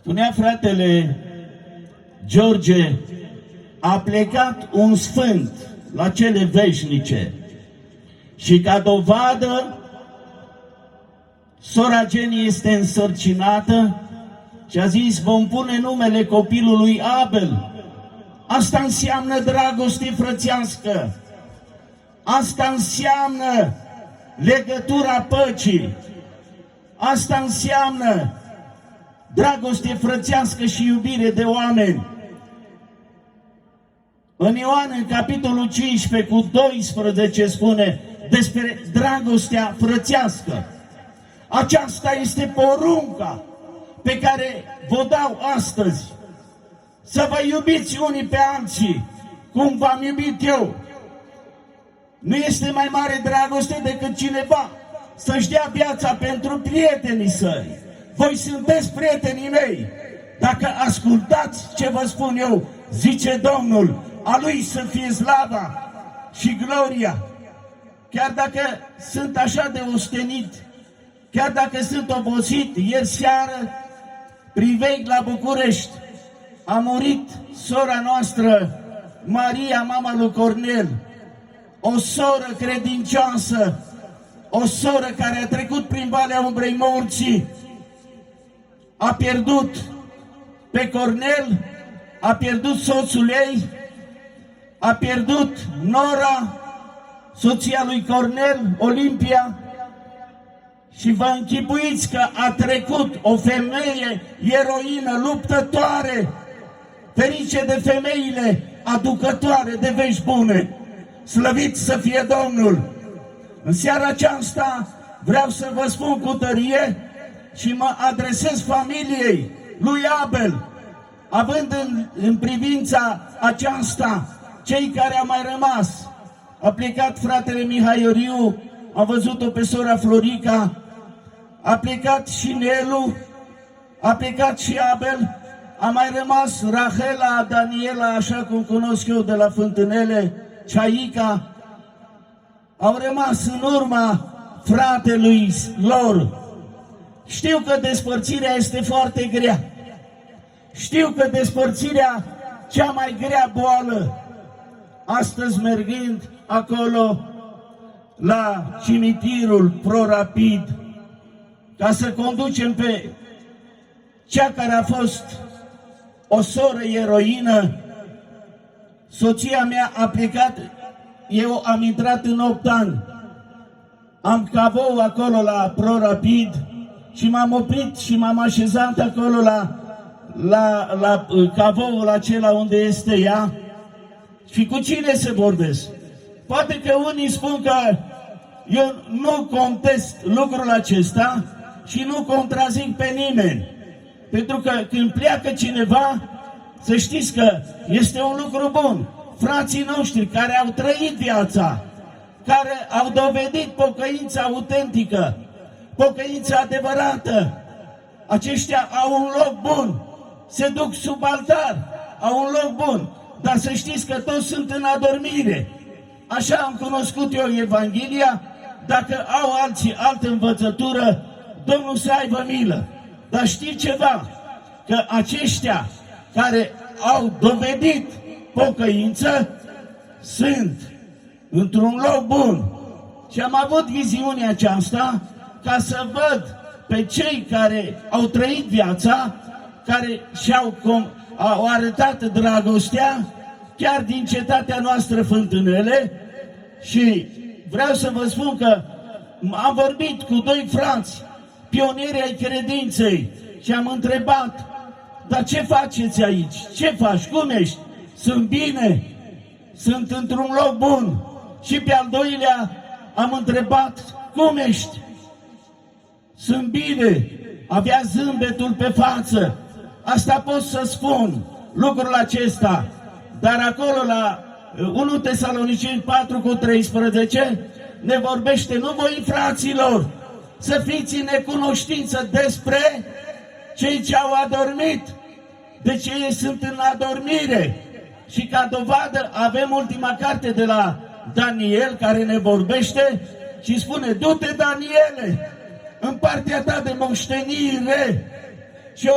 Spunea fratele George, a plecat un sfânt la cele veșnice și ca dovadă sora Jenny este însărcinată și a zis, vom pune numele copilului Abel. Asta înseamnă dragoste frățească. Asta înseamnă legătura păcii. Asta înseamnă dragoste frățească și iubire de oameni. În Ioan, în capitolul 15 cu 12 spune despre dragostea frățească. Aceasta este porunca pe care vă dau astăzi. Să vă iubiți unii pe alții, cum v-am iubit eu. Nu este mai mare dragoste decât cineva să-și dea viața pentru prietenii săi. Voi sunteți prietenii mei. Dacă ascultați ce vă spun eu, zice Domnul, a Lui să fie slava și gloria. Chiar dacă sunt așa de ostenit, chiar dacă sunt obosit, ieri seară, priveg la București, a murit sora noastră, Maria, mama lui Cornel, o soră credincioasă, o soră care a trecut prin Valea Umbrei Morții, a pierdut pe Cornel, a pierdut soțul ei, a pierdut nora, soția lui Cornel, Olimpia, și vă închipuiți că a trecut o femeie eroină, luptătoare, ferice de femeile aducătoare de vești bune. Slăvit să fie Domnul! În seara aceasta vreau să vă spun cu tărie și mă adresez familiei lui Abel, având în privința aceasta cei care au mai rămas. A plecat fratele Mihai Ioriu, am văzut-o pe sora Florica, a plecat și Nelu, a plecat și Abel, a mai rămas Rahela, Daniela, așa cum cunosc eu de la Fântânele, Ceaica. Au rămas în urma fratelui lor. Știu că despărțirea este foarte grea. Știu că despărțirea cea mai grea boală. Astăzi mergând acolo la cimitirul Pro-Rapid, ca să conducem pe cea care a fost o soră eroină, soția mea a plecat, eu am intrat în 8 ani, am cavou acolo la Pro-Rapid și m-am oprit și m-am așezat acolo la cavoul acela unde este ea. Și cu cine să vorbesc? Poate că unii spun că eu nu contest lucrul acesta și nu contrazic pe nimeni. Pentru că când pleacă cineva, să știți că este un lucru bun. Frații noștri care au trăit viața, care au dovedit pocăința autentică, pocăința adevărată, aceștia au un loc bun, se duc sub altar, au un loc bun. Dar să știți că toți sunt în adormire. Așa am cunoscut eu Evanghelia. Dacă au alții altă învățătură, Domnul să aibă milă. Dar știți ceva? Că aceștia care au dovedit pocăință sunt într-un loc bun. Și am avut viziunea aceasta ca să văd pe cei care au trăit viața, care au arătat dragostea, chiar din cetatea noastră Fântânele. Și vreau să vă spun că am vorbit cu 2 frați, pionieri ai credinței, și am întrebat, dar ce faceți aici? Ce faci? Cum ești? Sunt bine? Sunt într-un loc bun? Și pe al doilea am întrebat, cum ești? Sunt bine? Avea zâmbetul pe față. Asta pot să spun, lucrul acesta. Dar acolo la 1 Tesaloniceni 4:13 ne vorbește, nu voi, fraților, să fiți în necunoștință despre cei ce au adormit, de ce ei sunt în adormire. Și ca dovadă avem ultima carte de la Daniel care ne vorbește și spune, du-te, Daniele, în partea ta de moștenire și